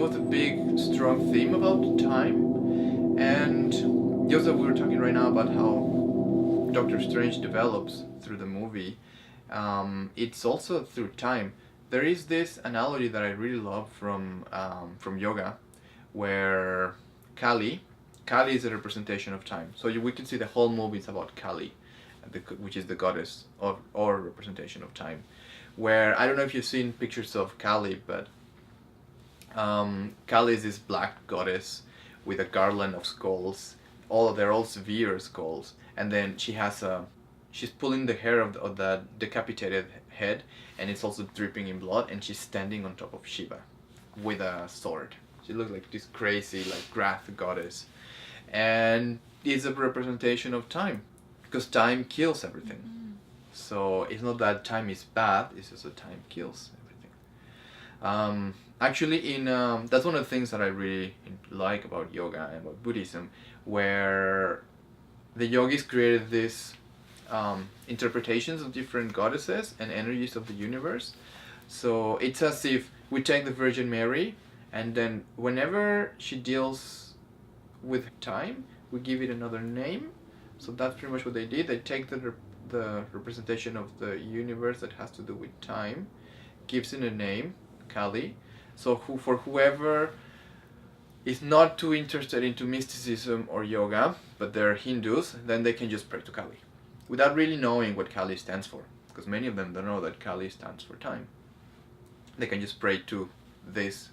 was a big, strong theme about time. And Joseph, we were talking right now about how Doctor Strange develops through the movie. It's also through time. There is this analogy that I really love from yoga, where Kali is a representation of time. So we can see the whole movie is about Kali, which is the goddess or representation of time. Where I don't know if you've seen pictures of Kali, but Kali is this black goddess with a garland of skulls. They're all severe skulls, and then she's pulling the hair of the decapitated head, and it's also dripping in blood, and she's standing on top of Shiva with a sword. She looks like this crazy, like, wrath goddess, and it's a representation of time, because time kills everything. So it's not that time is bad; it's just that time kills everything. Actually, that's one of the things that I really like about yoga and about Buddhism, where the yogis created these interpretations of different goddesses and energies of the universe. So it's as if we take the Virgin Mary, and then whenever she deals with time, we give it another name. So that's pretty much what they did. They take the representation of the universe that has to do with time, gives it a name, Kali. So for whoever is not too interested into mysticism or yoga, but they're Hindus, then they can just pray to Kali without really knowing what Kali stands for, because many of them don't know that Kali stands for time. They can just pray to this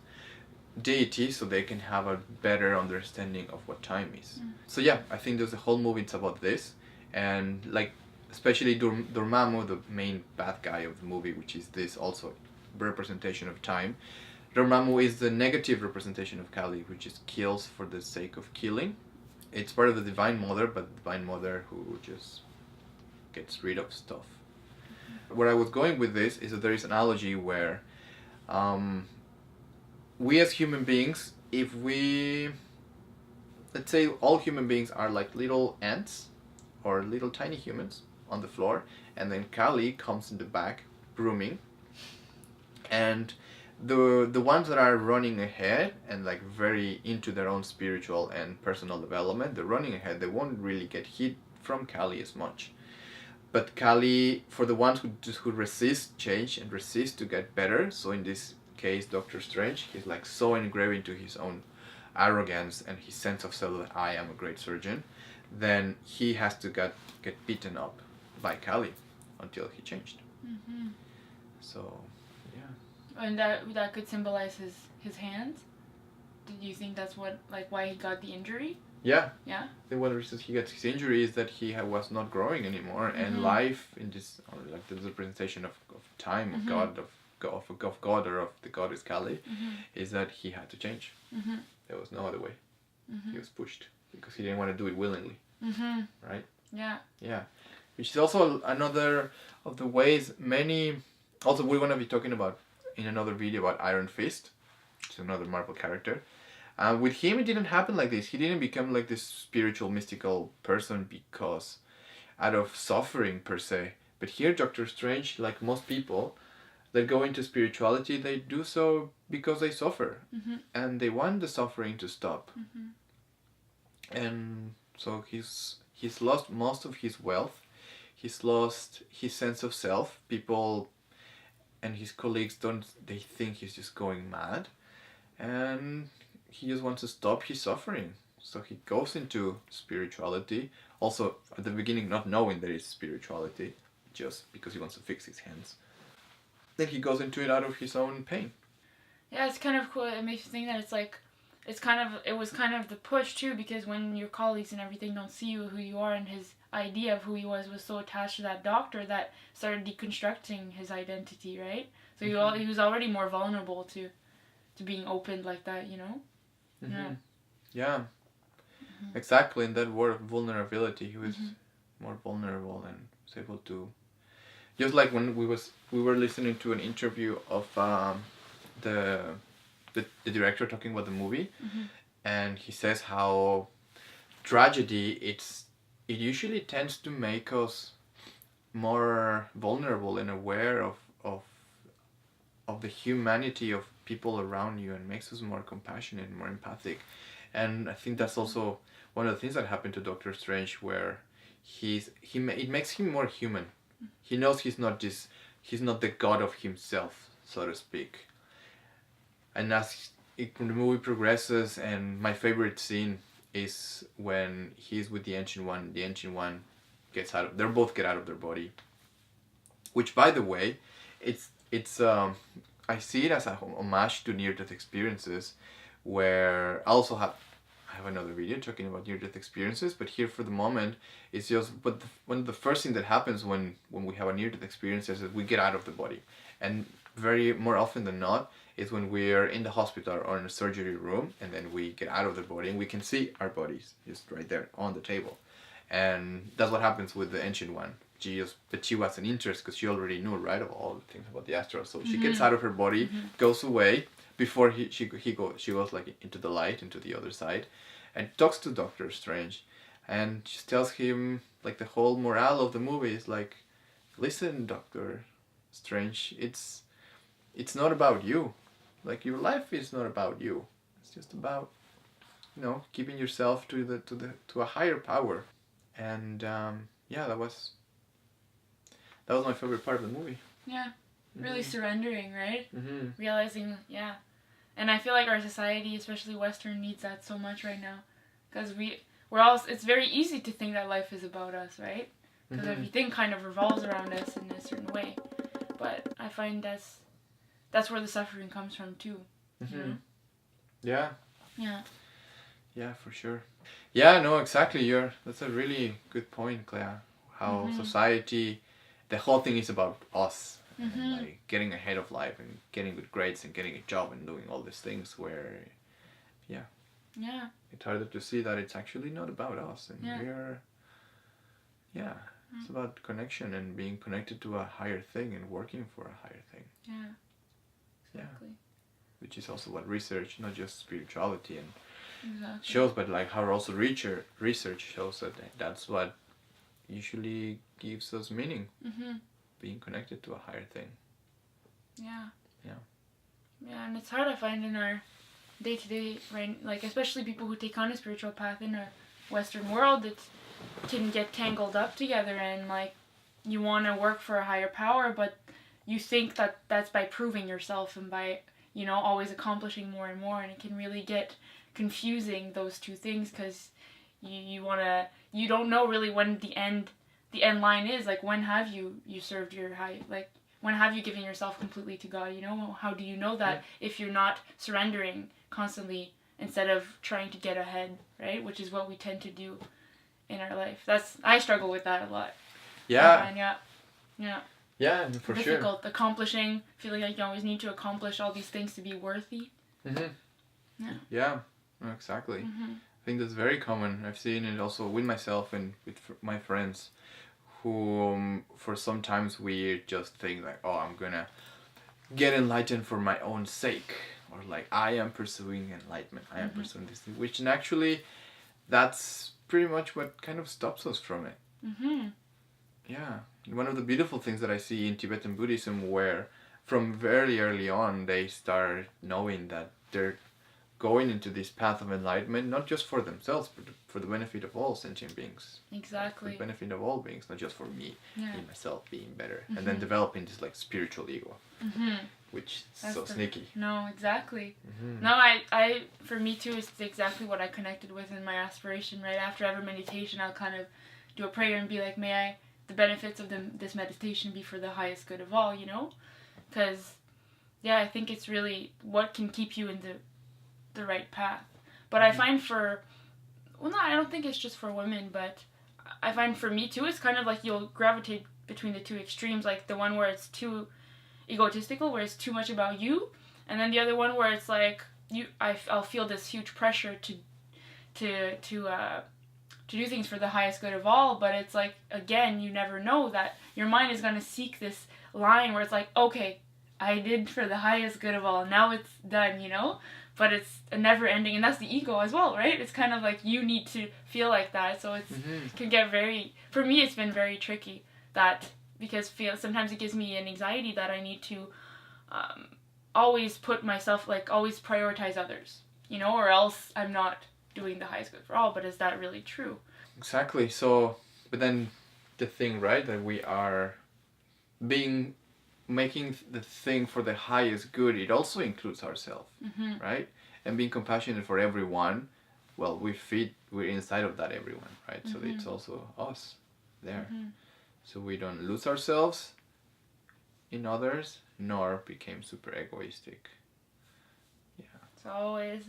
deity so they can have a better understanding of what time is. So yeah, I think there's a whole movie it's about this, and like especially Durmamu, the main bad guy of the movie, which is this also representation of time. Durmamu is the negative representation of Kali, which is kills for the sake of killing. It's part of the Divine Mother, but the Divine Mother who just gets rid of stuff. Where I was going with this is that there is an analogy where we as human beings, if we, let's say all human beings are like little ants or little tiny humans on the floor, and then Kali comes in the back brooming, and the ones that are running ahead and like very into their own spiritual and personal development, they're running ahead, they won't really get hit from Kali as much. But Kali, for the ones who resist change and resist to get better, so in this case Doctor Strange, he's like so engraved into his own arrogance and his sense of self that I am a great surgeon, then he has to get beaten up by Kali until he changed. So and that could symbolize his hands. Did you think that's what, like, why he got the injury? Yeah. Yeah. The one reason he gets his injury is that he was not growing anymore, and life in this, like the representation of time, of God, of God or of the goddess Kali, is that he had to change. There was no other way. He was pushed because he didn't want to do it willingly. Right? Yeah. Yeah. Which is also another of the ways many. Also, we're going to be talking about in another video about Iron Fist, which is another Marvel character. With him, it didn't happen like this. He didn't become like this spiritual, mystical person because out of suffering per se. But here, Doctor Strange, like most people that go into spirituality, they do so because they suffer, and they want the suffering to stop. And so he's lost most of his wealth. He's lost his sense of self. People and his colleagues they think he's just going mad, and he just wants to stop his suffering. So he goes into spirituality, also at the beginning not knowing there is spirituality, just because he wants to fix his hands. Then he goes into it out of his own pain. Yeah, it's kind of cool. It makes you think that it was kind of the push too, because when your colleagues and everything don't see you who you are, and his idea of who he was so attached to that doctor that started deconstructing his identity, right? So he was already more vulnerable to being opened like that, you know? Yeah. Exactly. In that word vulnerability, he was more vulnerable and was able to, just like when we were listening to an interview of the director talking about the movie, and he says how tragedy it usually tends to make us more vulnerable and aware of the humanity of people around you and makes us more compassionate and more empathic. And I think that's also one of the things that happened to Doctor Strange, where it makes him more human. He knows he's not the god of himself, so to speak. And as the movie progresses, and my favorite scene is when he's with the Ancient One. The Ancient One they both get out of their body. Which, by the way, it's I see it as a homage to near-death experiences, where I have another video talking about near-death experiences, but here for the moment, it's just, one of the first thing that happens when we have a near-death experience is that we get out of the body. And more often than not, is when we're in the hospital or in a surgery room, and then we get out of the body and we can see our bodies just right there on the table. And that's what happens with the Ancient One. But she was an interest because she already knew, right, of all the things about the Astral. So she gets out of her body, goes away before she goes like into the light, into the other side, and talks to Doctor Strange, and she tells him, like, the whole morale of the movie is like, listen, Doctor Strange, it's not about you. Like, your life is not about you. It's just about, keeping yourself to a higher power. And yeah, that was my favorite part of the movie. Yeah, really surrendering, right? Mm-hmm. Realizing, yeah. And I feel like our society, especially Western, needs that so much right now. Because it's very easy to think that life is about us, right? Because everything kind of revolves around us in a certain way. But I find that's where the suffering comes from too. Mm-hmm. You know? Yeah. Yeah. Yeah, for sure. Yeah, no, exactly. That's a really good point, Cléa. How society, the whole thing is about us. And, like, getting ahead of life and getting good grades and getting a job and doing all these things where, yeah. It's harder to see that it's actually not about us. And it's about connection and being connected to a higher thing and working for a higher thing. Yeah. Exactly. Yeah. Which is also what research, not just spirituality and exactly. shows, but like how also research shows that that's what usually gives us meaning. Being connected to a higher thing. Yeah. Yeah. Yeah, and it's hard, I find, in our day-to-day, right? Like, especially people who take on a spiritual path in a Western world, it can get tangled up together, and like, you want to work for a higher power, but you think that that's by proving yourself and by, always accomplishing more and more, and it can really get confusing, those two things, because you don't know really when the end line is. Like, when have you served your high, like, when have you given yourself completely to God? How do you know that if you're not surrendering constantly instead of trying to get ahead, right? Which is what we tend to do in our life. I struggle with that a lot. Yeah. Yeah. Yeah, for sure. Difficult accomplishing, feeling like you always need to accomplish all these things to be worthy. Yeah, no, exactly. I think that's very common. I've seen it also with myself and with my friends, who for sometimes we just think like, oh, I'm gonna get enlightened for my own sake, or like, I am pursuing enlightenment, I am pursuing this thing, which actually that's pretty much what kind of stops us from it. Yeah, one of the beautiful things that I see in Tibetan Buddhism, where from very early on they start knowing that they're going into this path of enlightenment, not just for themselves, but for the benefit of all sentient beings. Exactly. For the benefit of all beings, not just for me, me myself being better, and then developing this like spiritual ego, which is so sneaky. No, exactly. No, I for me too, it's exactly what I connected with in my aspiration. Right after every meditation, I'll kind of do a prayer and be like, may the benefits of this meditation be for the highest good of all, because I think it's really what can keep you in the right path. But I find I don't think it's just for women, but I find for me too, it's kind of like you'll gravitate between the two extremes, like the one where it's too egotistical, where it's too much about you, and then the other one where it's like I'll feel this huge pressure to do things for the highest good of all, but it's like, again, you never know that your mind is going to seek this line where it's like, okay, I did for the highest good of all, now it's done, but it's a never ending, and that's the ego as well, right? It's kind of like you need to feel like that, so it can get for me it's been very tricky, that because sometimes it gives me an anxiety that I need to always put myself, like, always prioritize others, you know, or else I'm not doing the highest good for all. But is that really true? Exactly. So, but then the thing, right, that we are making the thing for the highest good, it also includes ourselves, right? And being compassionate for everyone, well, we're inside of that everyone, right? So it's also us there. So we don't lose ourselves in others, nor became super egoistic. Yeah. It's always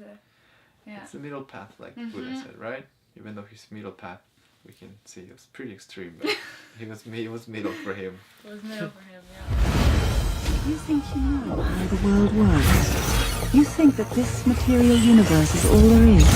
It's the middle path, like Buddha said, right? Even though his middle path, we can see it was pretty extreme, but it was middle for him. It was middle for him, yeah. You think you know how the world works? You think that this material universe is all there is?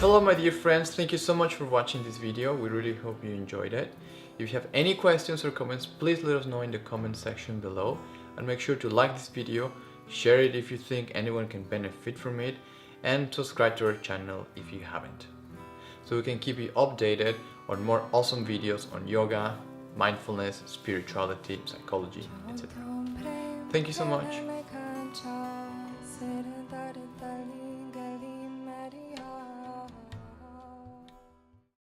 Hello my dear friends, thank you so much for watching this video. We really hope you enjoyed it. If you have any questions or comments, please let us know in the comment section below, and make sure to like this video, share it if you think anyone can benefit from it, and subscribe to our channel if you haven't, so we can keep you updated on more awesome videos on yoga, mindfulness, spirituality, psychology, etc. Thank you so much.